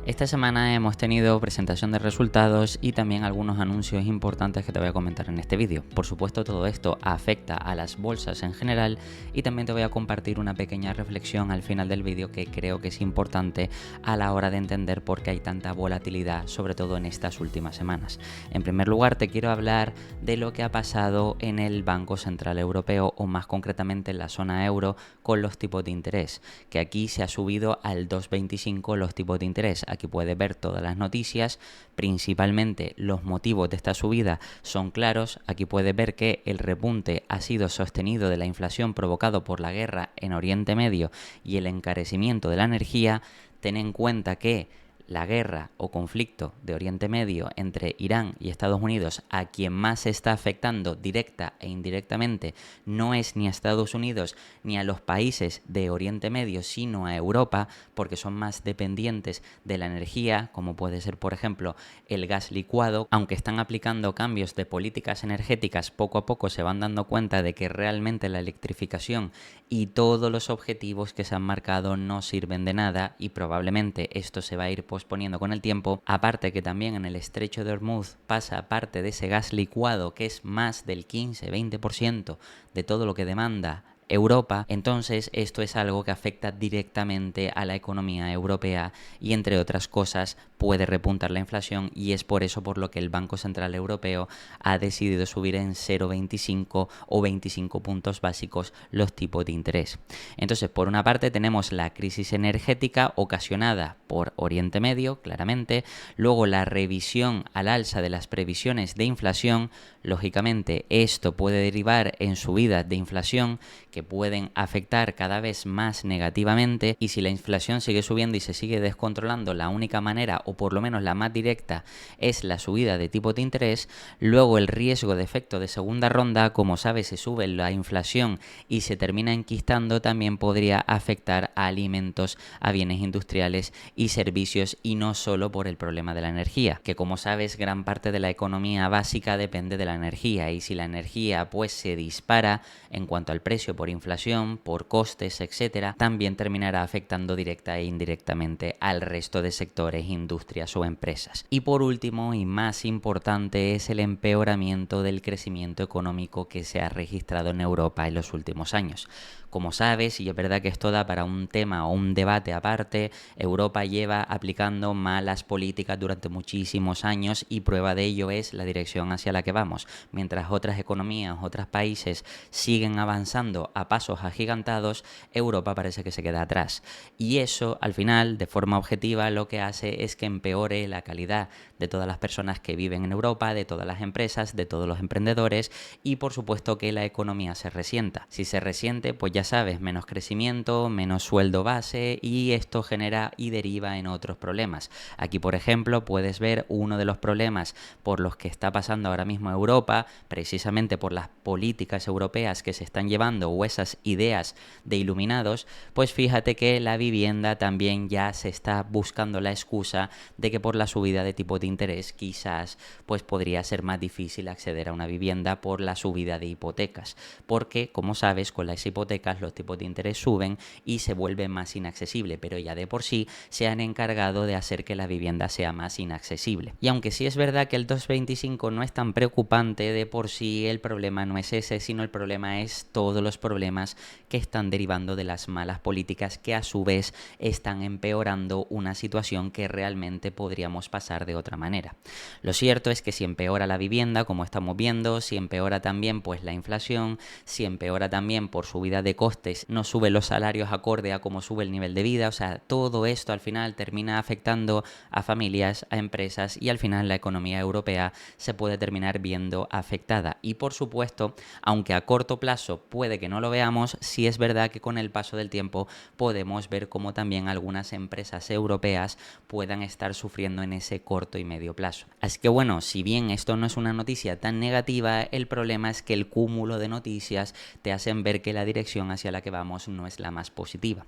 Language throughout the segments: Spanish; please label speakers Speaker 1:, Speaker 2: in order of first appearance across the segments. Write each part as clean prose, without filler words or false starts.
Speaker 1: Esta semana hemos tenido presentación de resultados y también algunos anuncios importantes que te voy a comentar en este vídeo. Por supuesto, todo esto afecta a las bolsas en general y también te voy a compartir una pequeña reflexión al final del vídeo que creo que es importante a la hora de entender por qué hay tanta volatilidad, sobre todo en estas últimas semanas. En primer lugar, te quiero hablar de lo que ha pasado en el Banco Central Europeo o más concretamente en la zona euro con los tipos de interés, que aquí se ha subido al 2,25 los tipos de interés. Aquí puedes ver todas las noticias, principalmente los motivos de esta subida son claros. Aquí puedes ver que el repunte ha sido sostenido de la inflación provocado por la guerra en Oriente Medio y el encarecimiento de la energía. Ten en cuenta que la guerra o conflicto de Oriente Medio entre Irán y Estados Unidos, a quien más se está afectando directa e indirectamente, no es ni a Estados Unidos ni a los países de Oriente Medio, sino a Europa, porque son más dependientes de la energía, como puede ser, por ejemplo, el gas licuado. Aunque están aplicando cambios de políticas energéticas, poco a poco se van dando cuenta de que realmente la electrificación y todos los objetivos que se han marcado no sirven de nada y probablemente esto se va a ir posponiendo con el tiempo. Aparte que también en el estrecho de Hormuz pasa parte de ese gas licuado que es más del 15-20% de todo lo que demanda Europa. Entonces esto es algo que afecta directamente a la economía europea y entre otras cosas puede repuntar la inflación, y es por eso por lo que el Banco Central Europeo ha decidido subir en 0,25 o 25 puntos básicos los tipos de interés. Entonces, por una parte tenemos la crisis energética ocasionada por Oriente Medio, claramente, luego la revisión al alza de las previsiones de inflación. Lógicamente esto puede derivar en subidas de inflación que pueden afectar cada vez más negativamente, y si la inflación sigue subiendo y se sigue descontrolando, la única manera, o por lo menos la más directa, es la subida de tipo de interés. Luego el riesgo de efecto de segunda ronda, como sabes, se sube la inflación y se termina enquistando, también podría afectar a alimentos, a bienes industriales y servicios, y no solo por el problema de la energía, que como sabes gran parte de la economía básica depende de la energía, y si la energía pues se dispara en cuanto al precio por inflación, por costes, etcétera, también terminará afectando directa e indirectamente al resto de sectores, industrias o empresas. Y por último y más importante es el empeoramiento del crecimiento económico que se ha registrado en Europa en los últimos años. Como sabes, y es verdad que esto da para un tema o un debate aparte, Europa lleva aplicando malas políticas durante muchísimos años y prueba de ello es la dirección hacia la que vamos. Mientras otras economías, otros países siguen avanzando a pasos agigantados, Europa parece que se queda atrás. Y eso, al final, de forma objetiva, lo que hace es que empeore la calidad de todas las personas que viven en Europa, de todas las empresas, de todos los emprendedores, y por supuesto que la economía se resienta. Si se resiente, pues ya sabes, menos crecimiento, menos sueldo base, y esto genera y deriva en otros problemas. Aquí, por ejemplo, puedes ver uno de los problemas por los que está pasando ahora mismo Europa, precisamente por las políticas europeas que se están llevando o esas ideas de iluminados. Pues fíjate que la vivienda también ya se está buscando la excusa de que por la subida de tipo de interés quizás pues podría ser más difícil acceder a una vivienda por la subida de hipotecas, porque como sabes con las hipotecas los tipos de interés suben y se vuelve más inaccesible, pero ya de por sí se han encargado de hacer que la vivienda sea más inaccesible. Y aunque sí es verdad que el 2,25 no es tan preocupante de por sí, el problema no es ese, sino el problema es todos los problemas que están derivando de las malas políticas que a su vez están empeorando una situación que realmente podríamos pasar de otra manera. Lo cierto es que si empeora la vivienda, como estamos viendo, si empeora también pues la inflación, si empeora también por subida de costes, no suben los salarios acorde a cómo sube el nivel de vida, o sea, todo esto al final termina afectando a familias, a empresas, y al final la economía europea se puede terminar viendo afectada. Y por supuesto, aunque a corto plazo puede que no lo veamos, sí es verdad que con el paso del tiempo podemos ver cómo también algunas empresas europeas puedan estar sufriendo en ese corto y medio plazo. Así que bueno, si bien esto no es una noticia tan negativa, el problema es que el cúmulo de noticias te hacen ver que la dirección hacia la que vamos no es la más positiva.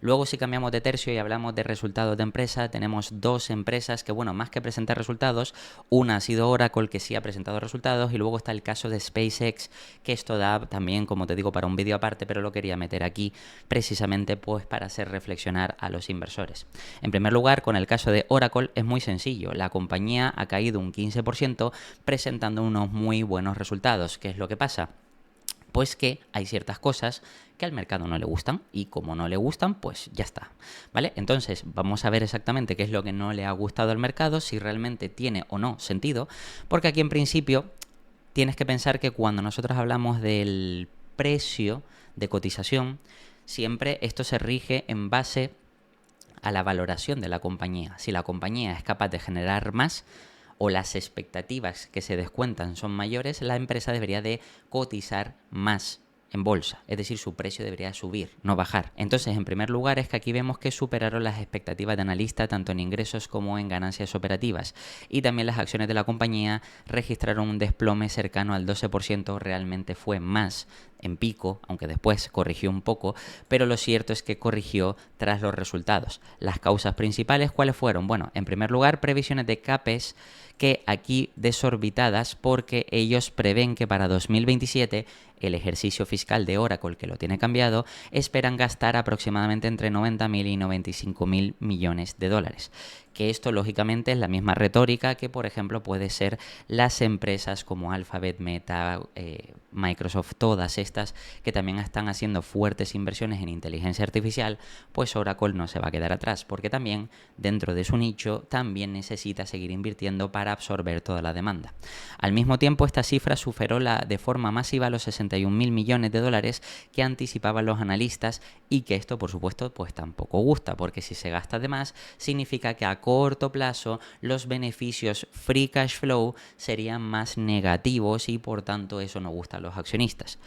Speaker 1: Luego, si cambiamos de tercio y hablamos de resultados de empresa, tenemos dos empresas que, bueno, más que presentar resultados, una ha sido Oracle, que sí ha presentado resultados, resultados. Y luego está el caso de SpaceX, que esto da también, como te digo, para un vídeo aparte, pero lo quería meter aquí precisamente pues para hacer reflexionar a los inversores. En primer lugar, con el caso de Oracle es muy sencillo. La compañía ha caído un 15% presentando unos muy buenos resultados. ¿Qué es lo que pasa? Pues que hay ciertas cosas que al mercado no le gustan y como no le gustan, pues ya está, ¿vale? Entonces vamos a ver exactamente qué es lo que no le ha gustado al mercado, si realmente tiene o no sentido, porque aquí en principio tienes que pensar que cuando nosotros hablamos del precio de cotización, siempre esto se rige en base a la valoración de la compañía. Si la compañía es capaz de generar más, o las expectativas que se descuentan son mayores, la empresa debería de cotizar más en bolsa, es decir, su precio debería subir, no bajar. Entonces, en primer lugar, es que aquí vemos que superaron las expectativas de analista tanto en ingresos como en ganancias operativas, y también las acciones de la compañía registraron un desplome cercano al 12%, realmente fue más en pico, aunque después corrigió un poco, pero lo cierto es que corrigió tras los resultados. Las causas principales, ¿cuáles fueron? Bueno, en primer lugar, previsiones de CAPEX que aquí desorbitadas porque ellos prevén que para 2027 el ejercicio fiscal de Oracle, que lo tiene cambiado, esperan gastar aproximadamente entre 90.000 y 95.000 millones de dólares. Que esto lógicamente es la misma retórica que por ejemplo puede ser las empresas como Alphabet, Meta, Microsoft, todas estas que también están haciendo fuertes inversiones en inteligencia artificial, pues Oracle no se va a quedar atrás porque también dentro de su nicho también necesita seguir invirtiendo para absorber toda la demanda. Al mismo tiempo esta cifra superó de forma masiva los 61.000 millones de dólares que anticipaban los analistas y que esto por supuesto pues tampoco gusta porque si se gasta de más significa que a corto plazo los beneficios free cash flow serían más negativos y por tanto eso no gusta a los accionistas.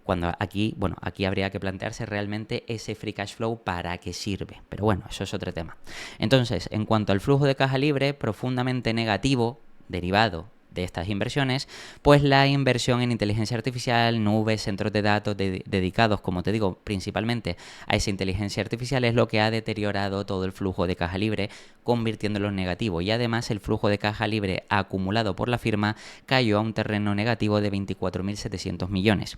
Speaker 1: Cuando aquí, bueno, aquí habría que plantearse realmente ese free cash flow para qué sirve. Pero bueno, eso es otro tema. Entonces, en cuanto al flujo de caja libre, profundamente negativo, derivado de estas inversiones, pues la inversión en inteligencia artificial, nubes, centros de datos dedicados, como te digo, principalmente a esa inteligencia artificial es lo que ha deteriorado todo el flujo de caja libre, convirtiéndolo en negativo. Y además el flujo de caja libre acumulado por la firma cayó a un terreno negativo de 24.700 millones.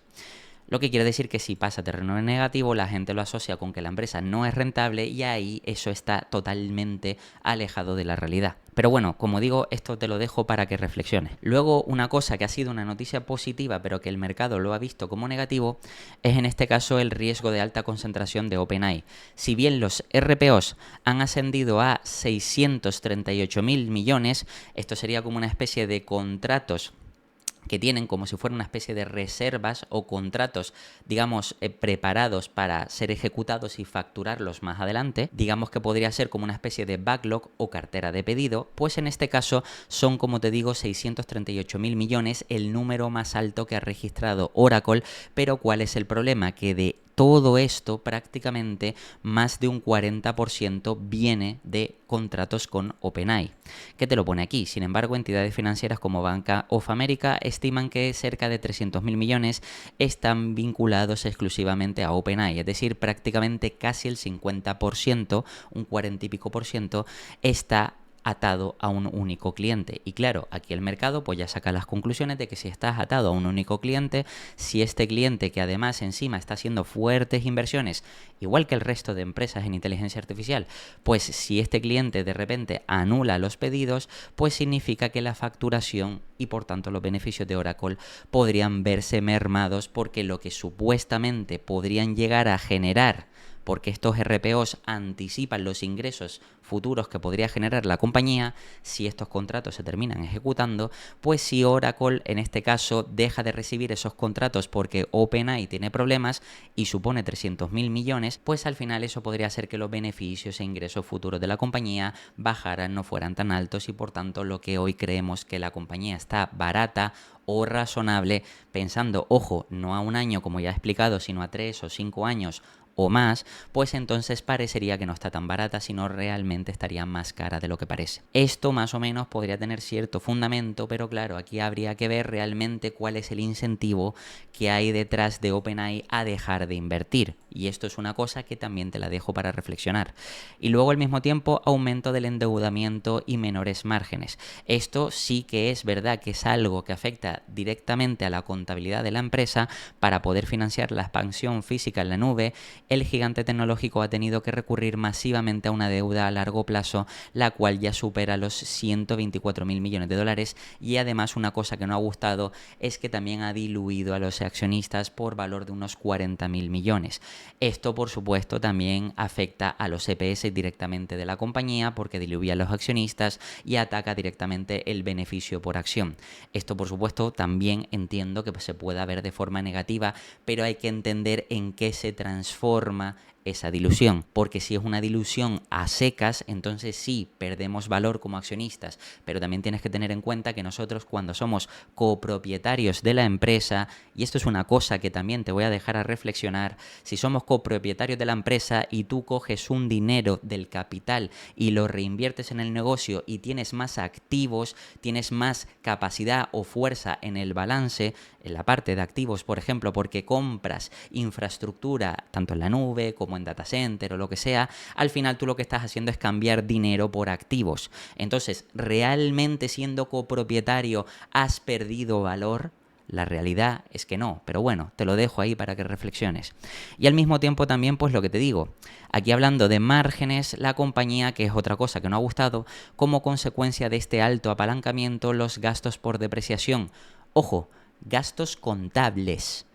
Speaker 1: Lo que quiere decir que si pasa a terreno negativo, la gente lo asocia con que la empresa no es rentable y ahí eso está totalmente alejado de la realidad. Pero bueno, como digo, esto te lo dejo para que reflexiones. Luego, una cosa que ha sido una noticia positiva, pero que el mercado lo ha visto como negativo, es en este caso el riesgo de alta concentración de OpenAI. Si bien los RPOs han ascendido a 638.000 millones, esto sería como una especie de contratos que tienen como si fuera una especie de reservas o contratos, digamos, preparados para ser ejecutados y facturarlos más adelante. Digamos que podría ser como una especie de backlog o cartera de pedido, pues en este caso son, como te digo, 638.000 millones, el número más alto que ha registrado Oracle, pero ¿cuál es el problema? Que de todo esto, prácticamente más de un 40% viene de contratos con OpenAI. ¿Qué te lo pone aquí? Sin embargo, entidades financieras como Bank of America estiman que cerca de 300.000 millones están vinculados exclusivamente a OpenAI, es decir, prácticamente casi el 50%, un 40 y pico por ciento, está atado a un único cliente. Y claro, aquí el mercado pues ya saca las conclusiones de que si estás atado a un único cliente, si este cliente que además encima está haciendo fuertes inversiones, igual que el resto de empresas en inteligencia artificial, pues si este cliente de repente anula los pedidos, pues significa que la facturación y por tanto los beneficios de Oracle podrían verse mermados porque lo que supuestamente podrían llegar a generar, porque estos RPOs anticipan los ingresos futuros que podría generar la compañía, si estos contratos se terminan ejecutando, pues si Oracle en este caso deja de recibir esos contratos porque OpenAI tiene problemas y supone 300.000 millones, pues al final eso podría hacer que los beneficios e ingresos futuros de la compañía bajaran, no fueran tan altos y por tanto lo que hoy creemos que la compañía está barata o razonable, pensando, ojo, no a un año como ya he explicado, sino a 3 o 5 años o más, pues entonces parecería que no está tan barata, sino realmente estaría más cara de lo que parece. Esto más o menos podría tener cierto fundamento, pero claro, aquí habría que ver realmente cuál es el incentivo que hay detrás de OpenAI a dejar de invertir. Y esto es una cosa que también te la dejo para reflexionar. Y luego al mismo tiempo aumento del endeudamiento y menores márgenes. Esto sí que es verdad que es algo que afecta directamente a la contabilidad de la empresa. Para poder financiar la expansión física en la nube, el gigante tecnológico ha tenido que recurrir masivamente a una deuda a largo plazo, la cual ya supera los 124.000 millones de dólares, y además una cosa que no ha gustado es que también ha diluido a los accionistas por valor de unos 40.000 millones. Esto por supuesto también afecta a los EPS directamente de la compañía porque diluye a los accionistas y ataca directamente el beneficio por acción. Esto por supuesto también entiendo que se pueda ver de forma negativa, pero hay que entender en qué se transforma esa dilución, porque si es una dilución a secas, entonces sí, perdemos valor como accionistas, pero también tienes que tener en cuenta que nosotros cuando somos copropietarios de la empresa, y esto es una cosa que también te voy a dejar a reflexionar, si somos copropietarios de la empresa y tú coges un dinero del capital y lo reinviertes en el negocio y tienes más activos, tienes más capacidad o fuerza en el balance, en la parte de activos, por ejemplo, porque compras infraestructura tanto en la nube como en data center o lo que sea, al final tú lo que estás haciendo es cambiar dinero por activos. Entonces, ¿realmente siendo copropietario has perdido valor? La realidad es que no, pero bueno, te lo dejo ahí para que reflexiones. Y al mismo tiempo también, pues lo que te digo, aquí hablando de márgenes, la compañía, que es otra cosa que no ha gustado, como consecuencia de este alto apalancamiento, los gastos por depreciación. Ojo, gastos contables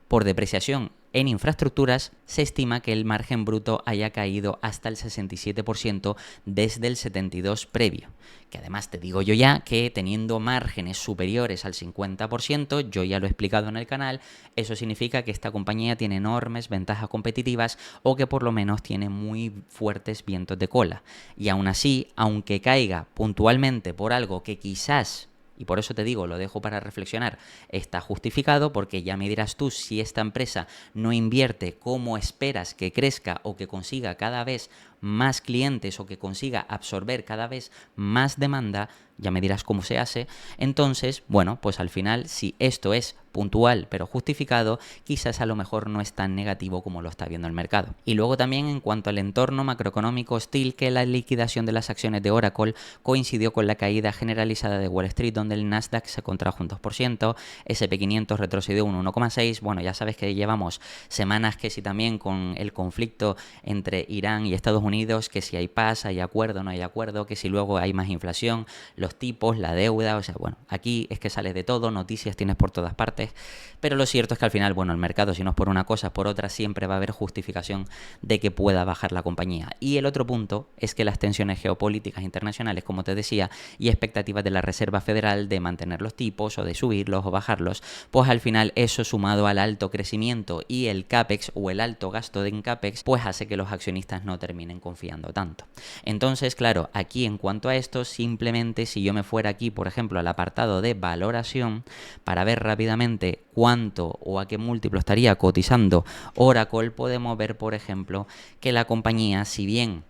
Speaker 1: por depreciación en infraestructuras, se estima que el margen bruto haya caído hasta el 67% desde el 72% previo. Que además te digo yo ya que teniendo márgenes superiores al 50%, yo ya lo he explicado en el canal, eso significa que esta compañía tiene enormes ventajas competitivas o que por lo menos tiene muy fuertes vientos de cola. Y aún así, aunque caiga puntualmente por algo que quizás, y por eso te digo, lo dejo para reflexionar, está justificado porque ya me dirás tú si esta empresa no invierte como esperas que crezca o que consiga cada vez más clientes o que consiga absorber cada vez más demanda, ya me dirás cómo se hace. Entonces, bueno, pues al final, si esto es puntual pero justificado, quizás a lo mejor no es tan negativo como lo está viendo el mercado. Y luego también en cuanto al entorno macroeconómico hostil, que la liquidación de las acciones de Oracle coincidió con la caída generalizada de Wall Street, donde el Nasdaq se contrajo un 2%, S&P 500 retrocedió un 1,6%. Bueno, ya sabes que llevamos semanas que si también con el conflicto entre Irán y Estados Unidos, que si hay paz, hay acuerdo, no hay acuerdo, que si luego hay más inflación, los tipos, la deuda, o sea, bueno, aquí es que sale de todo, noticias tienes por todas partes, pero lo cierto es que al final, bueno, el mercado, si no es por una cosa, por otra, siempre va a haber justificación de que pueda bajar la compañía. Y el otro punto es que las tensiones geopolíticas internacionales, como te decía, y expectativas de la Reserva Federal de mantener los tipos o de subirlos o bajarlos, pues al final eso sumado al alto crecimiento y el CAPEX o el alto gasto en CAPEX, pues hace que los accionistas no terminen confiando tanto. Entonces, claro, aquí en cuanto a esto, simplemente si yo me fuera aquí, por ejemplo, al apartado de valoración, para ver rápidamente cuánto o a qué múltiplo estaría cotizando Oracle, podemos ver, por ejemplo, que la compañía, si bien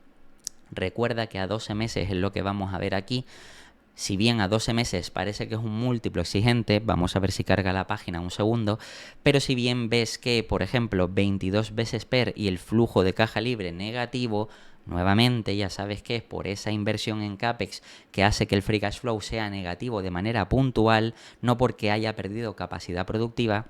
Speaker 1: recuerda que a 12 meses es lo que vamos a ver aquí, si bien a 12 meses parece que es un múltiplo exigente, vamos a ver si carga la página un segundo, pero si bien ves que, por ejemplo, 22 veces PER y el flujo de caja libre negativo, nuevamente ya sabes que es por esa inversión en CAPEX que hace que el free cash flow sea negativo de manera puntual, no porque haya perdido capacidad productiva.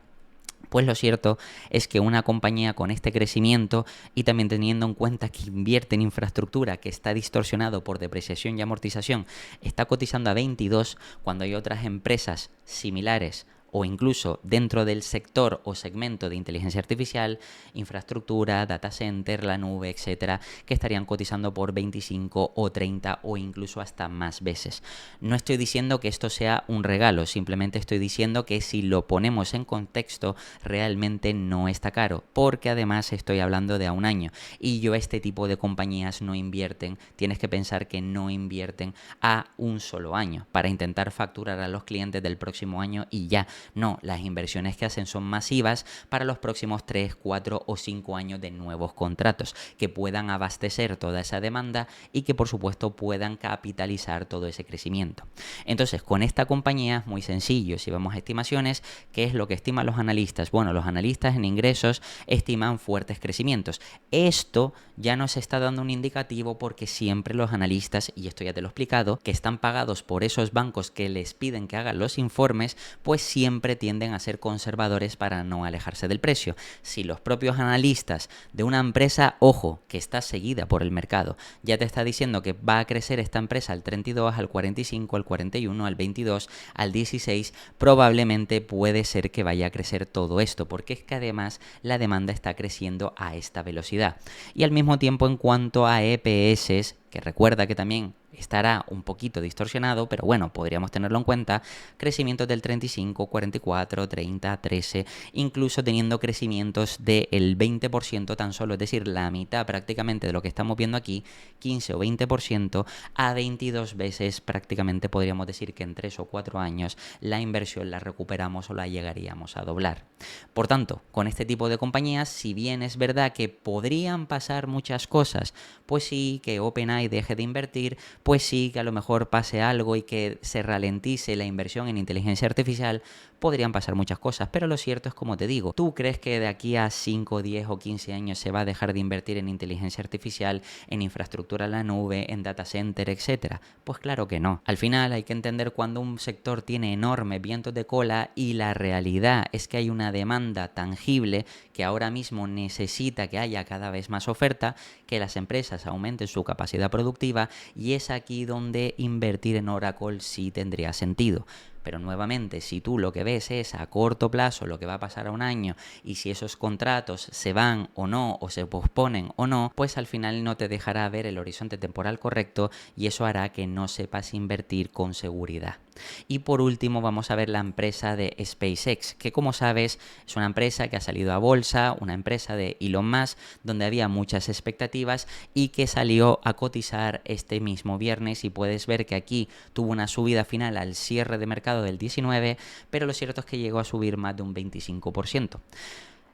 Speaker 1: Pues lo cierto es que una compañía con este crecimiento y también teniendo en cuenta que invierte en infraestructura que está distorsionado por depreciación y amortización, está cotizando a 22 cuando hay otras empresas similares o incluso dentro del sector o segmento de inteligencia artificial, infraestructura, data center, la nube, etcétera, que estarían cotizando por 25 o 30 o incluso hasta más veces. No estoy diciendo que esto sea un regalo, simplemente estoy diciendo que si lo ponemos en contexto, realmente no está caro, porque además estoy hablando de a un año y yo este tipo de compañías no invierten, tienes que pensar que no invierten a un solo año para intentar facturar a los clientes del próximo año y ya, No, las inversiones que hacen son masivas para los próximos 3, 4 o 5 años de nuevos contratos que puedan abastecer toda esa demanda y que por supuesto puedan capitalizar todo ese crecimiento. Entonces, con esta compañía es muy sencillo. Si vamos a estimaciones, ¿qué es lo que estiman los analistas? Bueno, los analistas en ingresos estiman fuertes crecimientos. Esto ya nos está dando un indicativo porque siempre los analistas, y esto ya te lo he explicado, que están pagados por esos bancos que les piden que hagan los informes, pues siempre tienden a ser conservadores para no alejarse del precio. Si los propios analistas de una empresa, ojo, que está seguida por el mercado, ya te está diciendo que va a crecer esta empresa al 32, al 45, al 41, al 22, al 16, probablemente puede ser que vaya a crecer todo esto, porque es que además la demanda está creciendo a esta velocidad. Y al mismo tiempo, en cuanto a EPS, que recuerda que también estará un poquito distorsionado, pero bueno, podríamos tenerlo en cuenta, crecimientos del 35, 44, 30, 13, incluso teniendo crecimientos del 20% tan solo, es decir, la mitad prácticamente de lo que estamos viendo aquí, 15 o 20%, a 22 veces prácticamente podríamos decir que en 3 o 4 años la inversión la recuperamos o la llegaríamos a doblar. Por tanto, con este tipo de compañías, si bien es verdad que podrían pasar muchas cosas, pues sí, que OpenAI deje de invertir, pues sí, que a lo mejor pase algo y que se ralentice la inversión en inteligencia artificial, podrían pasar muchas cosas, pero lo cierto es como te digo, ¿tú crees que de aquí a 5, 10 o 15 años se va a dejar de invertir en inteligencia artificial, en infraestructura en la nube, en data center, etcétera? Pues claro que no. Al final hay que entender cuando un sector tiene enormes vientos de cola y la realidad es que hay una demanda tangible que ahora mismo necesita que haya cada vez más oferta, que las empresas aumenten su capacidad productiva, y es aquí donde invertir en Oracle sí tendría sentido. Pero nuevamente, si tú lo que ves es a corto plazo lo que va a pasar a un año y si esos contratos se van o no, o se posponen o no, pues al final no te dejará ver el horizonte temporal correcto y eso hará que no sepas invertir con seguridad. Y por último vamos a ver la empresa de SpaceX, que como sabes es una empresa que ha salido a bolsa, una empresa de Elon Musk, donde había muchas expectativas y que salió a cotizar este mismo viernes, y puedes ver que aquí tuvo una subida final al cierre de mercado del 19, pero lo cierto es que llegó a subir más de un 25%.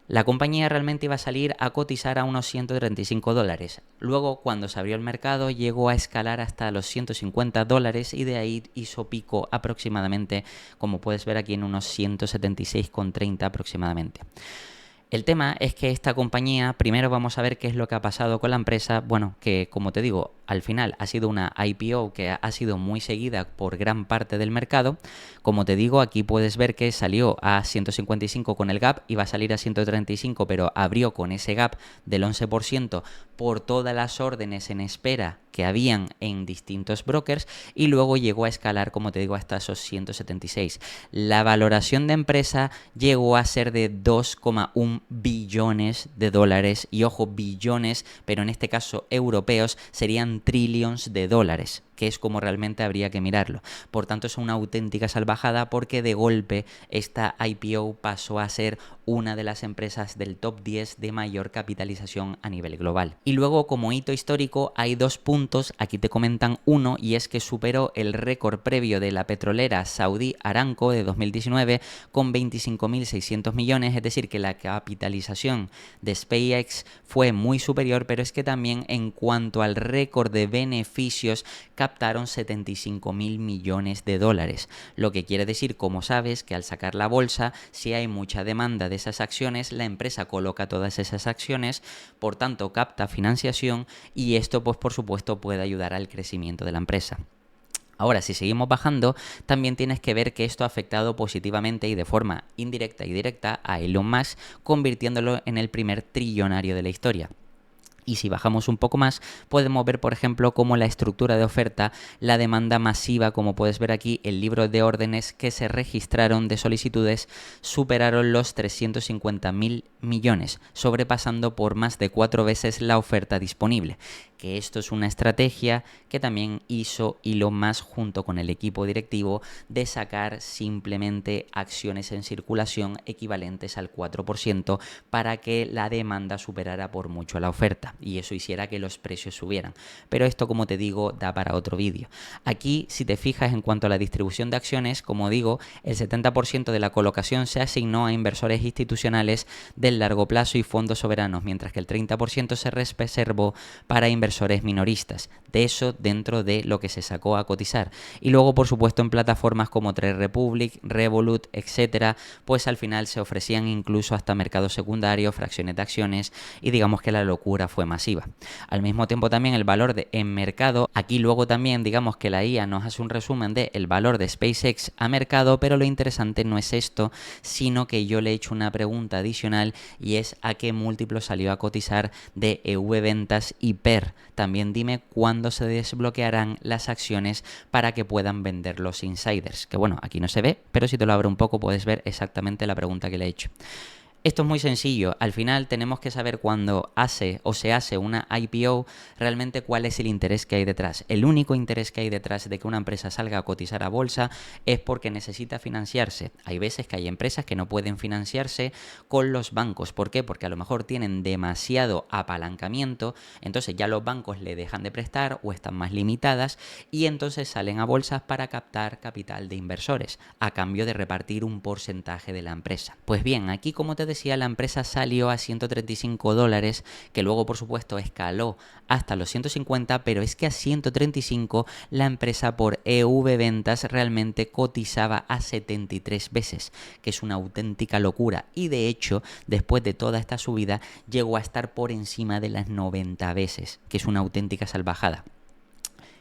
Speaker 1: La compañía realmente iba a salir a cotizar a unos $135. Luego, cuando se abrió el mercado, llegó a escalar hasta los $150 y de ahí hizo pico aproximadamente, como puedes ver aquí, en unos 176,30 aproximadamente. El tema es que esta compañía, primero vamos a ver qué es lo que ha pasado con la empresa. Bueno, que como te digo, al final ha sido una IPO que ha sido muy seguida por gran parte del mercado. Como te digo, aquí puedes ver que salió a 155 con el gap, iba a salir a 135, pero abrió con ese gap del 11% por todas las órdenes en espera que habían en distintos brokers, y luego llegó a escalar, como te digo, hasta esos 176. La valoración de empresa llegó a ser de 2,1 billones de dólares, y ojo, billones, pero en este caso europeos, serían trillions de dólares, que es como realmente habría que mirarlo. Por tanto, es una auténtica salvajada porque de golpe esta IPO pasó a ser una de las empresas del top 10 de mayor capitalización a nivel global. Y luego, como hito histórico, hay 2 puntos, aquí te comentan uno, y es que superó el récord previo de la petrolera Saudi Aramco de 2019 con 25.600 millones, es decir, que la capitalización de SpaceX fue muy superior, pero es que también en cuanto al récord de beneficios captaron 75.000 millones de dólares, lo que quiere decir, como sabes, que al sacar la bolsa, si hay mucha demanda de esas acciones, la empresa coloca todas esas acciones, por tanto capta financiación, y esto pues por supuesto puede ayudar al crecimiento de la empresa. Ahora, si seguimos bajando, también tienes que ver que esto ha afectado positivamente y de forma indirecta y directa a Elon Musk, convirtiéndolo en el primer trillonario de la historia. Y si bajamos un poco más, podemos ver, por ejemplo, cómo la estructura de oferta, la demanda masiva, como puedes ver aquí, el libro de órdenes que se registraron de solicitudes superaron los 350.000 millones, sobrepasando por más de 4 veces la oferta disponible. Que esto es una estrategia que también hizo Elon Musk junto con el equipo directivo de sacar simplemente acciones en circulación equivalentes al 4% para que la demanda superara por mucho la oferta y eso hiciera que los precios subieran. Pero esto, como te digo, da para otro vídeo. Aquí, si te fijas en cuanto a la distribución de acciones, como digo, el 70% de la colocación se asignó a inversores institucionales del largo plazo y fondos soberanos, mientras que el 30% se reservó para inversores minoristas. De eso dentro de lo que se sacó a cotizar. Y luego, por supuesto, en plataformas como Trade Republic, Revolut, etcétera, pues al final se ofrecían incluso hasta mercados secundarios, fracciones de acciones y digamos que la locura fue masiva. Al mismo tiempo también el valor en mercado, aquí luego también digamos que la IA nos hace un resumen de el valor de SpaceX a mercado, pero lo interesante no es esto, sino que yo le he hecho una pregunta adicional y es a qué múltiplo salió a cotizar de EV Ventas y PER. También dime cuándo se desbloquearán las acciones para que puedan vender los insiders. Que bueno, aquí no se ve, pero si te lo abro un poco puedes ver exactamente la pregunta que le he hecho. Esto es muy sencillo, al final tenemos que saber cuando se hace una IPO realmente cuál es el interés que hay detrás. El único interés que hay detrás de que una empresa salga a cotizar a bolsa es porque necesita financiarse. Hay veces que hay empresas que no pueden financiarse con los bancos. ¿Por qué? Porque a lo mejor tienen demasiado apalancamiento, entonces ya los bancos le dejan de prestar o están más limitadas y entonces salen a bolsas para captar capital de inversores a cambio de repartir un porcentaje de la empresa. Pues bien, aquí como te decía, la empresa salió a $135, que luego por supuesto escaló hasta los 150, pero es que a 135 la empresa por EV Ventas realmente cotizaba a 73 veces, que es una auténtica locura y de hecho después de toda esta subida llegó a estar por encima de las 90 veces, que es una auténtica salvajada.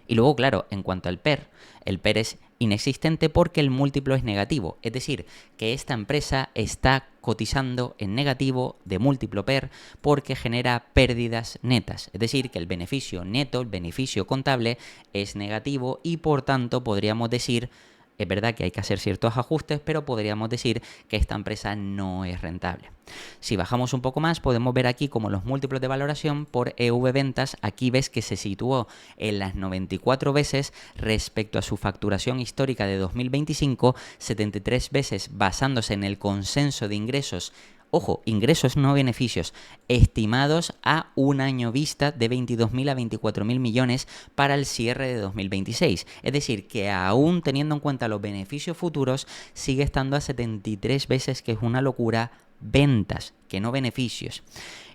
Speaker 1: Y luego, claro, en cuanto al PER, el PER es inexistente porque el múltiplo es negativo, es decir, que esta empresa está cotizando en negativo de múltiplo PER porque genera pérdidas netas, es decir, que el beneficio neto, el beneficio contable es negativo y por tanto podríamos decir, es verdad que hay que hacer ciertos ajustes, pero podríamos decir que esta empresa no es rentable. Si bajamos un poco más, podemos ver aquí como los múltiplos de valoración por EV Ventas, aquí ves que se situó en las 94 veces respecto a su facturación histórica de 2025, 73 veces basándose en el consenso de ingresos. Ojo, ingresos no beneficios, estimados a un año vista de 22.000 a 24.000 millones para el cierre de 2026. Es decir, que aún teniendo en cuenta los beneficios futuros, sigue estando a 73 veces, que es una locura, ventas, que no beneficios.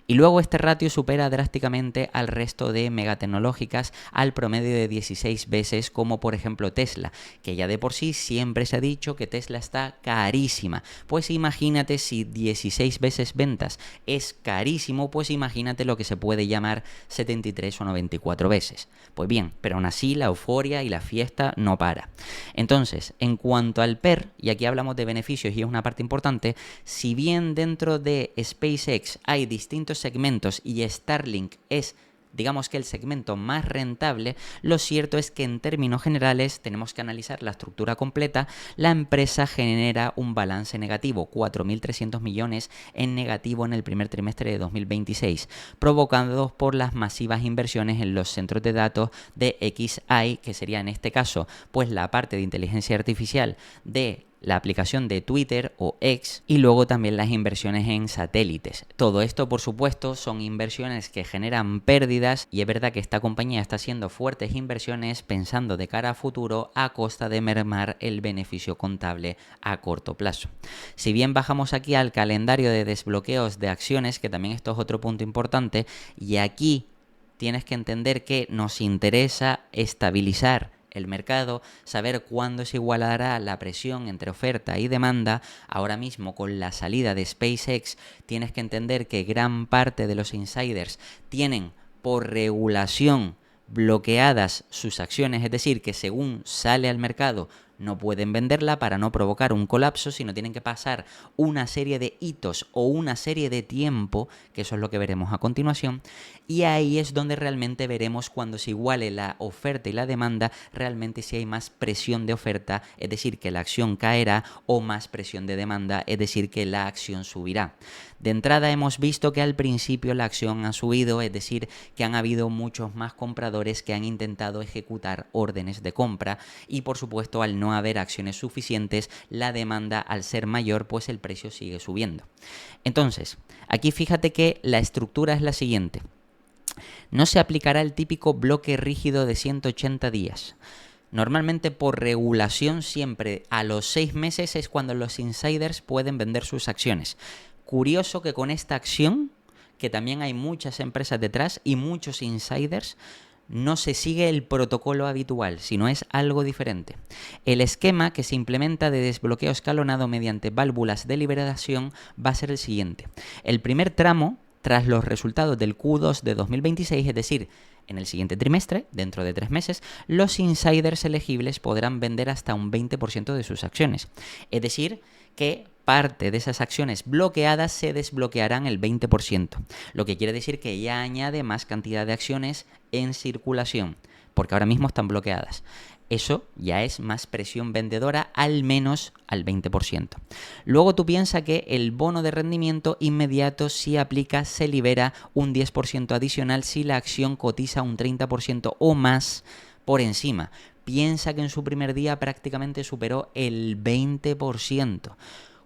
Speaker 1: Y luego este ratio supera drásticamente al resto de megatecnológicas al promedio de 16 veces, como por ejemplo Tesla, que ya de por sí siempre se ha dicho que Tesla está carísima. Pues imagínate si 16 veces ventas es carísimo, pues imagínate lo que se puede llamar 73 o 94 veces. Pues bien, pero aún así la euforia y la fiesta no para. Entonces, en cuanto al PER, y aquí hablamos de beneficios y es una parte importante, si bien dentro de SpaceX hay distintos segmentos y Starlink es, digamos que el segmento más rentable, lo cierto es que en términos generales tenemos que analizar la estructura completa. La empresa genera un balance negativo, 4.300 millones en negativo en el primer trimestre de 2026, provocados por las masivas inversiones en los centros de datos de XI, que sería en este caso pues la parte de inteligencia artificial de la aplicación de Twitter o X y luego también las inversiones en satélites. Todo esto, por supuesto, son inversiones que generan pérdidas y es verdad que esta compañía está haciendo fuertes inversiones pensando de cara a futuro a costa de mermar el beneficio contable a corto plazo. Si bien bajamos aquí al calendario de desbloqueos de acciones, que también esto es otro punto importante, y aquí tienes que entender que nos interesa estabilizar el mercado, saber cuándo se igualará la presión entre oferta y demanda. Ahora mismo con la salida de SpaceX tienes que entender que gran parte de los insiders tienen por regulación bloqueadas sus acciones, es decir, que según sale al mercado no pueden venderla para no provocar un colapso, sino tienen que pasar una serie de hitos o una serie de tiempo, que eso es lo que veremos a continuación, y ahí es donde realmente veremos cuando se iguale la oferta y la demanda, realmente si hay más presión de oferta, es decir, que la acción caerá, o más presión de demanda, es decir, que la acción subirá. De entrada hemos visto que al principio la acción ha subido, es decir, que han habido muchos más compradores que han intentado ejecutar órdenes de compra y por supuesto al no haber acciones suficientes, la demanda al ser mayor, pues el precio sigue subiendo. Entonces, aquí fíjate que la estructura es la siguiente. No se aplicará el típico bloque rígido de 180 días. Normalmente por regulación siempre a los 6 meses es cuando los insiders pueden vender sus acciones. Curioso que con esta acción, que también hay muchas empresas detrás y muchos insiders, no se sigue el protocolo habitual, sino es algo diferente. El esquema que se implementa de desbloqueo escalonado mediante válvulas de liberación va a ser el siguiente. El primer tramo, tras los resultados del Q2 de 2026, es decir, en el siguiente trimestre, dentro de 3 meses, los insiders elegibles podrán vender hasta un 20% de sus acciones. Es decir, que parte de esas acciones bloqueadas se desbloquearán el 20%, lo que quiere decir que ya añade más cantidad de acciones en circulación, porque ahora mismo están bloqueadas. Eso ya es más presión vendedora, al menos al 20%. Luego tú piensas que el bono de rendimiento inmediato, si aplica, se libera un 10% adicional si la acción cotiza un 30% o más por encima. Piensa que en su primer día prácticamente superó el 20%.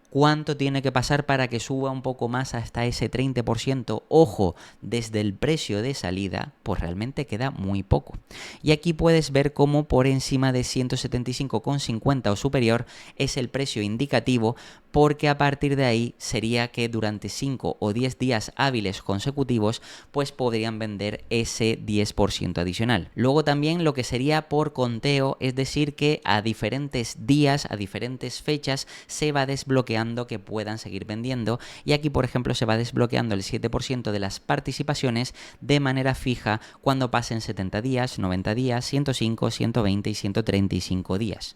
Speaker 1: ¿Cuánto tiene que pasar para que suba un poco más hasta ese 30%? Ojo, desde el precio de salida, pues realmente queda muy poco. Y aquí puedes ver cómo por encima de 175,50 o superior es el precio indicativo, porque a partir de ahí sería que durante 5 o 10 días hábiles consecutivos, pues podrían vender ese 10% adicional. Luego también lo que sería por conteo, es decir, que a diferentes días, a diferentes fechas, se va desbloqueando que puedan seguir vendiendo, y aquí por ejemplo se va desbloqueando el 7% de las participaciones de manera fija cuando pasen 70 días, 90 días, 105, 120 y 135 días.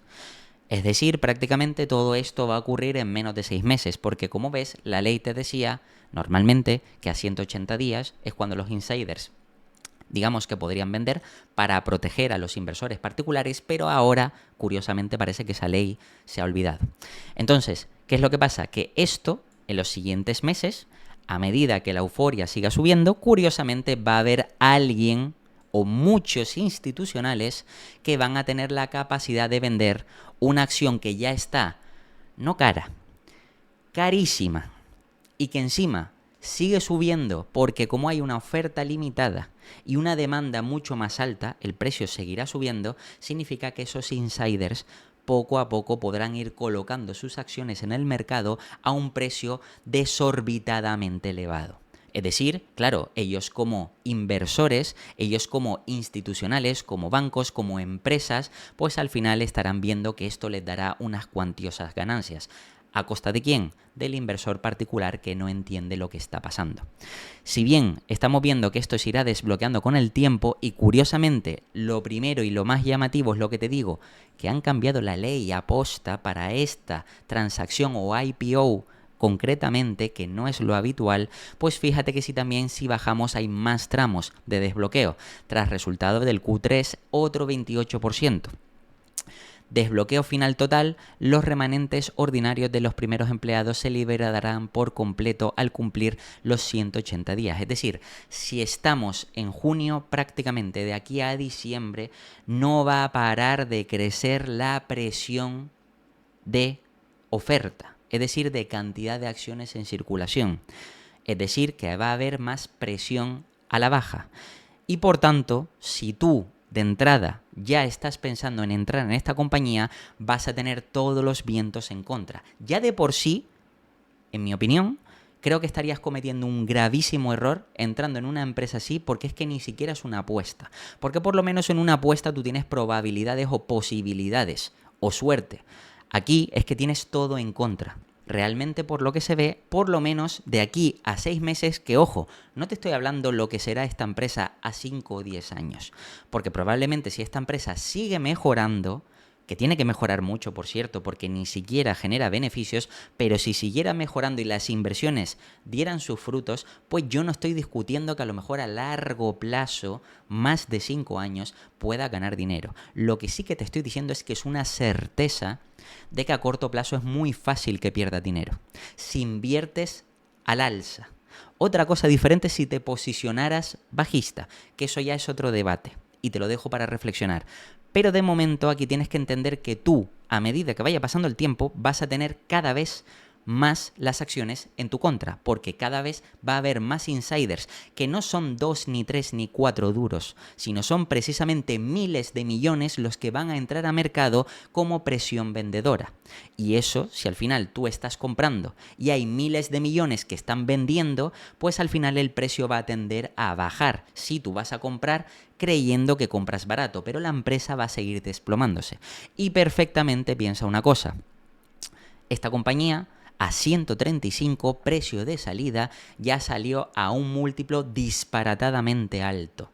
Speaker 1: Es decir, prácticamente todo esto va a ocurrir en menos de 6 meses, porque como ves, la ley te decía normalmente que a 180 días es cuando los insiders, digamos, que podrían vender para proteger a los inversores particulares, pero ahora, curiosamente, parece que esa ley se ha olvidado. Entonces, ¿qué es lo que pasa? Que esto, en los siguientes meses, a medida que la euforia siga subiendo, curiosamente va a haber alguien o muchos institucionales que van a tener la capacidad de vender una acción que ya está, no cara, carísima, y que encima sigue subiendo porque como hay una oferta limitada y una demanda mucho más alta, el precio seguirá subiendo, significa que esos insiders poco a poco podrán ir colocando sus acciones en el mercado a un precio desorbitadamente elevado. Es decir, claro, ellos como inversores, ellos como institucionales, como bancos, como empresas, pues al final estarán viendo que esto les dará unas cuantiosas ganancias. ¿A costa de quién? Del inversor particular que no entiende lo que está pasando. Si bien estamos viendo que esto se irá desbloqueando con el tiempo, y curiosamente lo primero y lo más llamativo es lo que te digo, que han cambiado la ley aposta para esta transacción o IPO concretamente, que no es lo habitual, pues fíjate que si bajamos hay más tramos de desbloqueo. Tras resultado del Q3, otro 28%. Desbloqueo final total, los remanentes ordinarios de los primeros empleados se liberarán por completo al cumplir los 180 días. Es decir, si estamos en junio, prácticamente de aquí a diciembre no va a parar de crecer la presión de oferta, es decir, de cantidad de acciones en circulación. Es decir, que va a haber más presión a la baja. Y por tanto, si tú de entrada ya estás pensando en entrar en esta compañía, vas a tener todos los vientos en contra. Ya de por sí, en mi opinión, creo que estarías cometiendo un gravísimo error entrando en una empresa así, porque es que ni siquiera es una apuesta. Porque por lo menos en una apuesta tú tienes probabilidades o posibilidades o suerte. Aquí es que tienes todo en contra. Realmente, por lo que se ve, por lo menos de aquí a 6 meses, que ojo, no te estoy hablando lo que será esta empresa a 5 o 10 años, porque probablemente si esta empresa sigue mejorando, que tiene que mejorar mucho, por cierto, porque ni siquiera genera beneficios, pero si siguiera mejorando y las inversiones dieran sus frutos, pues yo no estoy discutiendo que a lo mejor a largo plazo, más de 5 años, pueda ganar dinero. Lo que sí que te estoy diciendo es que es una certeza de que a corto plazo es muy fácil que pierdas dinero. Si inviertes al alza. Otra cosa diferente si te posicionaras bajista, que eso ya es otro debate y te lo dejo para reflexionar. Pero de momento aquí tienes que entender que tú, a medida que vaya pasando el tiempo, vas a tener cada vez más las acciones en tu contra, porque cada vez va a haber más insiders, que no son 2, ni 3, ni 4 duros, sino son precisamente miles de millones los que van a entrar a mercado como presión vendedora. Y eso, si al final tú estás comprando y hay miles de millones que están vendiendo, pues al final el precio va a tender a bajar. Si tú vas a comprar creyendo que compras barato, pero la empresa va a seguir desplomándose. Y perfectamente piensa una cosa, esta compañía a 135, precio de salida, ya salió a un múltiplo disparatadamente alto.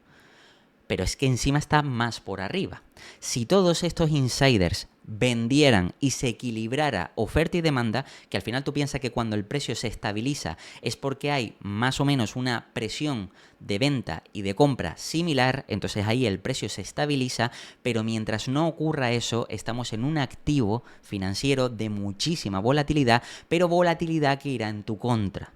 Speaker 1: Pero es que encima está más por arriba. Si todos estos insiders vendieran y se equilibrara oferta y demanda, que al final tú piensas que cuando el precio se estabiliza es porque hay más o menos una presión de venta y de compra similar, entonces ahí el precio se estabiliza, pero mientras no ocurra eso, estamos en un activo financiero de muchísima volatilidad, pero volatilidad que irá en tu contra.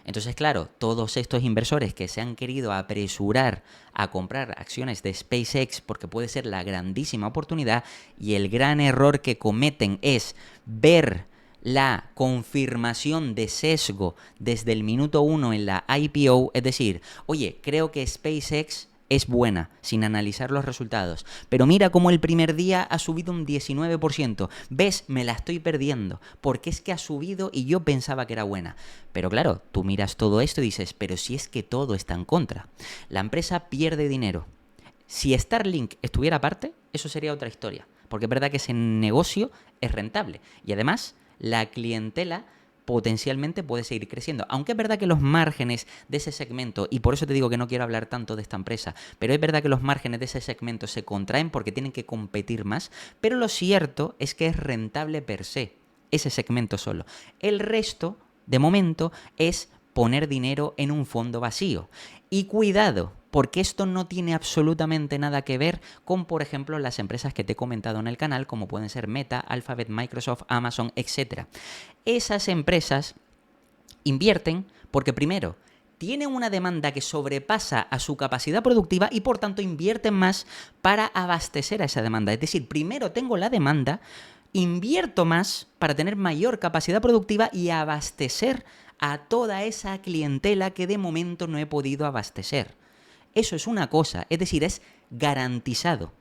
Speaker 1: Entonces, claro, todos estos inversores que se han querido apresurar a comprar acciones de SpaceX porque puede ser la grandísima oportunidad, y el gran error que cometen es ver la confirmación de sesgo desde el minuto 1 en la IPO, es decir, oye, creo que SpaceX es buena, sin analizar los resultados. Pero mira cómo el primer día ha subido un 19%. ¿Ves? Me la estoy perdiendo. Porque es que ha subido y yo pensaba que era buena. Pero claro, tú miras todo esto y dices, pero si es que todo está en contra. La empresa pierde dinero. Si Starlink estuviera aparte, eso sería otra historia. Porque es verdad que ese negocio es rentable. Y además, la clientela potencialmente puede seguir creciendo. Aunque es verdad que los márgenes de ese segmento, y por eso te digo que no quiero hablar tanto de esta empresa, pero es verdad que los márgenes de ese segmento se contraen porque tienen que competir más, pero lo cierto es que es rentable per se, ese segmento solo. El resto, de momento, es poner dinero en un fondo vacío. Y cuidado, porque esto no tiene absolutamente nada que ver con, por ejemplo, las empresas que te he comentado en el canal, como pueden ser Meta, Alphabet, Microsoft, Amazon, etc. Esas empresas invierten porque, primero, tienen una demanda que sobrepasa a su capacidad productiva y, por tanto, invierten más para abastecer a esa demanda. Es decir, primero tengo la demanda, invierto más para tener mayor capacidad productiva y abastecer a toda esa clientela que de momento no he podido abastecer. Eso es una cosa, es decir, es garantizado.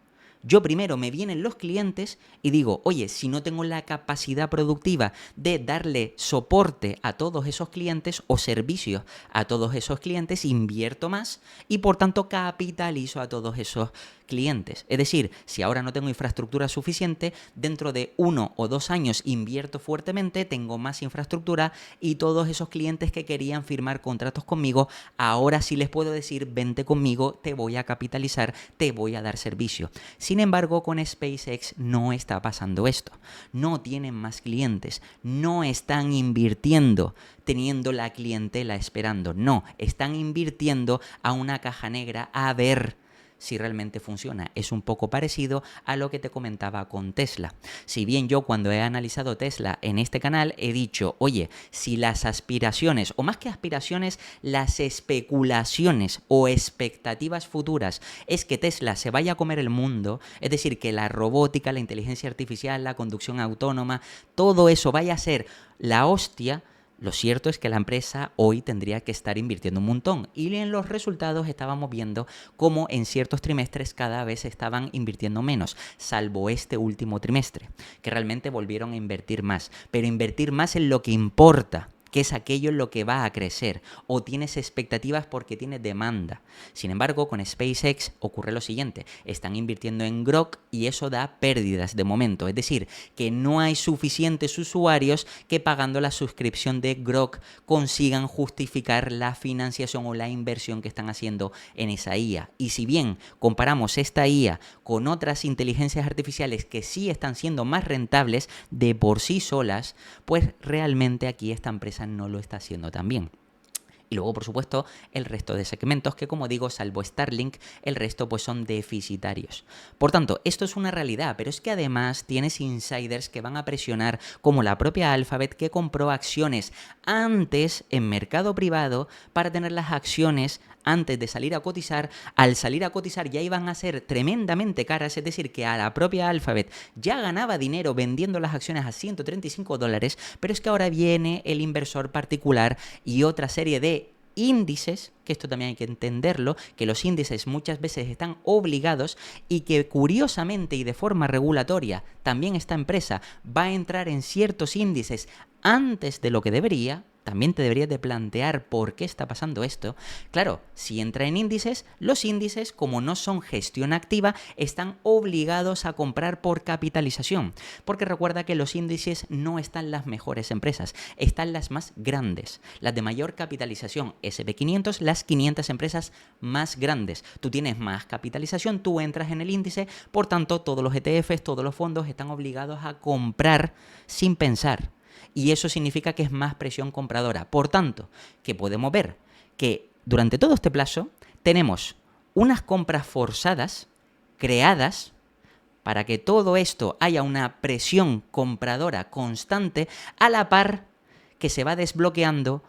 Speaker 1: Yo primero me vienen los clientes y digo, oye, si no tengo la capacidad productiva de darle soporte a todos esos clientes o servicios a todos esos clientes, invierto más y por tanto capitalizo a todos esos clientes. Es decir, si ahora no tengo infraestructura suficiente, dentro de 1 o 2 años invierto fuertemente, tengo más infraestructura y todos esos clientes que querían firmar contratos conmigo, ahora sí les puedo decir, vente conmigo, te voy a capitalizar, te voy a dar servicio. Sin embargo, con SpaceX no está pasando esto. No tienen más clientes, no están invirtiendo teniendo la clientela esperando, no, están invirtiendo a una caja negra a ver si realmente funciona. Es un poco parecido a lo que te comentaba con Tesla. Si bien yo cuando he analizado Tesla en este canal he dicho, oye, si las aspiraciones, o más que aspiraciones, las especulaciones o expectativas futuras es que Tesla se vaya a comer el mundo, es decir, que la robótica, la inteligencia artificial, la conducción autónoma, todo eso vaya a ser la hostia, lo cierto es que la empresa hoy tendría que estar invirtiendo un montón y en los resultados estábamos viendo cómo en ciertos trimestres cada vez estaban invirtiendo menos, salvo este último trimestre, que realmente volvieron a invertir más, pero invertir más en lo que importa, que es aquello en lo que va a crecer, o tienes expectativas porque tienes demanda. Sin embargo, con SpaceX ocurre lo siguiente, están invirtiendo en Grok y eso da pérdidas de momento, es decir, que no hay suficientes usuarios que pagando la suscripción de Grok consigan justificar la financiación o la inversión que están haciendo en esa IA. Y si bien comparamos esta IA con otras inteligencias artificiales que sí están siendo más rentables de por sí solas, pues realmente aquí esta empresa no lo está haciendo tan bien. Y luego, por supuesto, el resto de segmentos que, como digo, salvo Starlink, el resto pues son deficitarios. Por tanto, esto es una realidad, pero es que además tienes insiders que van a presionar, como la propia Alphabet, que compró acciones antes en mercado privado para tener las acciones antes de salir a cotizar. Al salir a cotizar ya iban a ser tremendamente caras, es decir, que a la propia Alphabet ya ganaba dinero vendiendo las acciones a $135, pero es que ahora viene el inversor particular y otra serie de índices, que esto también hay que entenderlo, que los índices muchas veces están obligados y que curiosamente y de forma regulatoria también esta empresa va a entrar en ciertos índices antes de lo que debería. También te deberías de plantear por qué está pasando esto. Claro, si entra en índices, los índices, como no son gestión activa, están obligados a comprar por capitalización. Porque recuerda que los índices no están las mejores empresas, están las más grandes, las de mayor capitalización, SP500, las 500 empresas más grandes. Tú tienes más capitalización, tú entras en el índice, por tanto, todos los ETFs, todos los fondos están obligados a comprar sin pensar. Y eso significa que es más presión compradora. Por tanto, que podemos ver que durante todo este plazo tenemos unas compras forzadas creadas para que todo esto haya una presión compradora constante a la par que se va desbloqueando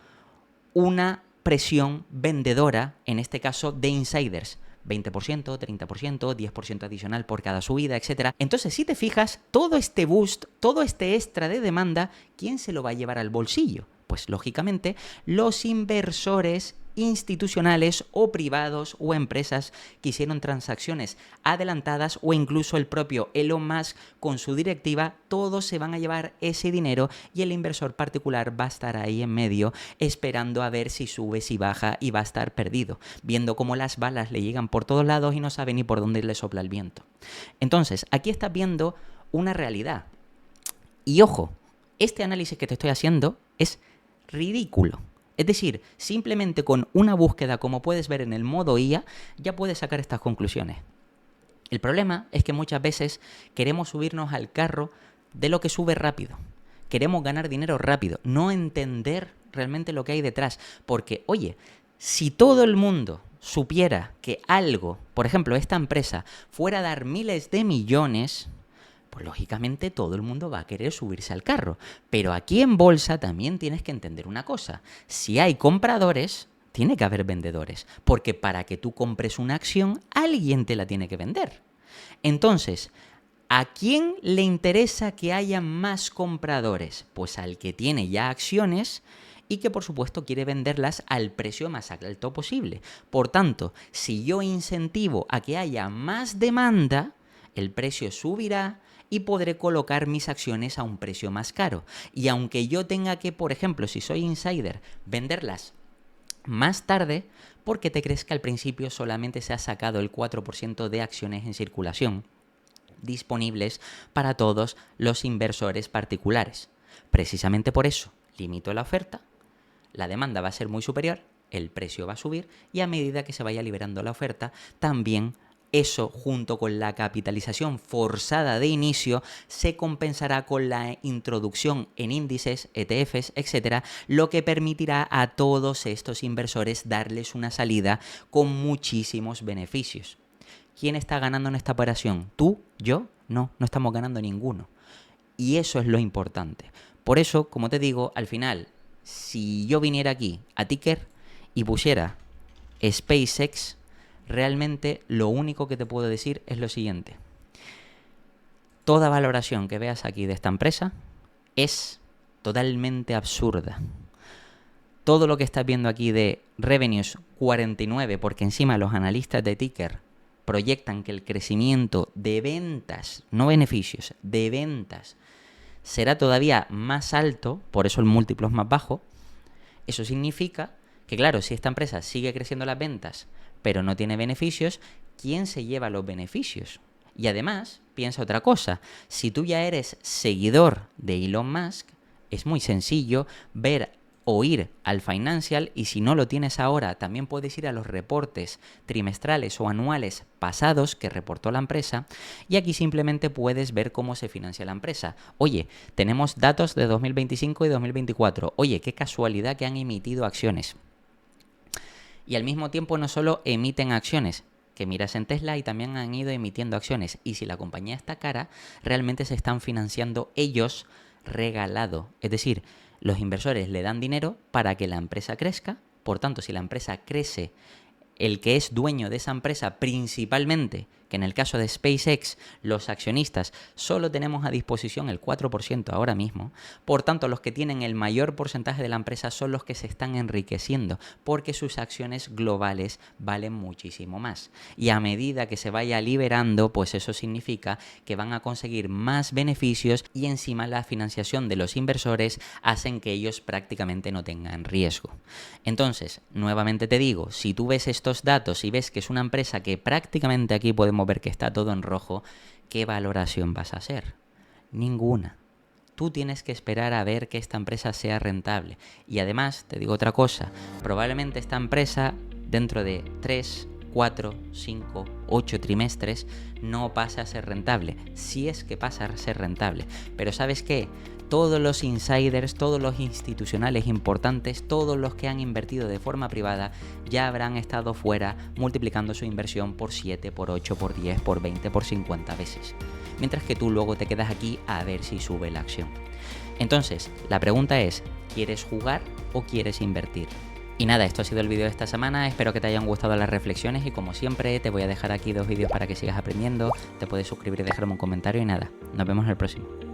Speaker 1: una presión vendedora, en este caso de insiders. 20%, 30%, 10% adicional por cada subida, etc. Entonces, si te fijas, todo este boost, todo este extra de demanda, ¿quién se lo va a llevar al bolsillo? Pues, lógicamente, los inversores institucionales o privados o empresas que hicieron transacciones adelantadas o incluso el propio Elon Musk con su directiva, todos se van a llevar ese dinero y el inversor particular va a estar ahí en medio esperando a ver si sube, si baja y va a estar perdido, viendo cómo las balas le llegan por todos lados y no sabe ni por dónde le sopla el viento. Entonces, aquí estás viendo una realidad. Y ojo, este análisis que te estoy haciendo es ridículo. Es decir, simplemente con una búsqueda, como puedes ver en el modo IA, ya puedes sacar estas conclusiones. El problema es que muchas veces queremos subirnos al carro de lo que sube rápido. Queremos ganar dinero rápido, no entender realmente lo que hay detrás. Porque, oye, si todo el mundo supiera que algo, por ejemplo, esta empresa, fuera a dar miles de millones, pues lógicamente todo el mundo va a querer subirse al carro. Pero aquí en bolsa también tienes que entender una cosa. Si hay compradores, tiene que haber vendedores. Porque para que tú compres una acción, alguien te la tiene que vender. Entonces, ¿a quién le interesa que haya más compradores? Pues al que tiene ya acciones y que por supuesto quiere venderlas al precio más alto posible. Por tanto, si yo incentivo a que haya más demanda, el precio subirá y podré colocar mis acciones a un precio más caro. Y aunque yo tenga que, por ejemplo, si soy insider, venderlas más tarde, ¿por qué te crees que al principio solamente se ha sacado el 4% de acciones en circulación disponibles para todos los inversores particulares? Precisamente por eso, limito la oferta, la demanda va a ser muy superior, el precio va a subir y a medida que se vaya liberando la oferta, también eso, junto con la capitalización forzada de inicio, se compensará con la introducción en índices, ETFs, etcétera, lo que permitirá a todos estos inversores darles una salida con muchísimos beneficios. ¿Quién está ganando en esta operación? ¿Tú? ¿Yo? No, no estamos ganando ninguno. Y eso es lo importante. Por eso, como te digo, al final, si yo viniera aquí a Ticker y pusiera SpaceX, realmente lo único que te puedo decir es lo siguiente. Toda valoración que veas aquí de esta empresa es totalmente absurda. Todo lo que estás viendo aquí de revenues 49, porque encima los analistas de Ticker proyectan que el crecimiento de ventas, no beneficios, de ventas, será todavía más alto, por eso el múltiplo es más bajo. Eso significa que, claro, si esta empresa sigue creciendo las ventas, pero no tiene beneficios, ¿quién se lleva los beneficios? Y además, piensa otra cosa, si tú ya eres seguidor de Elon Musk, es muy sencillo ver o ir al Financial, y si no lo tienes ahora, también puedes ir a los reportes trimestrales o anuales pasados que reportó la empresa, y aquí simplemente puedes ver cómo se financia la empresa. Oye, tenemos datos de 2025 y 2024. Oye, qué casualidad que han emitido acciones. Y al mismo tiempo no solo emiten acciones, que miras en Tesla y también han ido emitiendo acciones. Y si la compañía está cara, realmente se están financiando ellos regalado. Es decir, los inversores le dan dinero para que la empresa crezca. Por tanto, si la empresa crece, el que es dueño de esa empresa principalmente, que en el caso de SpaceX los accionistas solo tenemos a disposición el 4% ahora mismo, por tanto los que tienen el mayor porcentaje de la empresa son los que se están enriqueciendo, porque sus acciones globales valen muchísimo más. Y a medida que se vaya liberando, pues eso significa que van a conseguir más beneficios, y encima la financiación de los inversores hacen que ellos prácticamente no tengan riesgo. Entonces, nuevamente te digo, si tú ves estos datos y ves que es una empresa que prácticamente aquí podemos ver que está todo en rojo, ¿qué valoración vas a hacer? Ninguna. Tú tienes que esperar a ver que esta empresa sea rentable. Y además, te digo otra cosa, probablemente esta empresa dentro de 3, 4, 5, 8 trimestres no pase a ser rentable, si es que pasa a ser rentable. Pero ¿sabes qué? Todos los insiders, todos los institucionales importantes, todos los que han invertido de forma privada ya habrán estado fuera multiplicando su inversión por 7, por 8, por 10, por 20, por 50 veces. Mientras que tú luego te quedas aquí a ver si sube la acción. Entonces, la pregunta es, ¿quieres jugar o quieres invertir? Y nada, esto ha sido el vídeo de esta semana, espero que te hayan gustado las reflexiones y como siempre te voy a dejar aquí 2 vídeos para que sigas aprendiendo, te puedes suscribir y dejarme un comentario y nada, nos vemos en el próximo.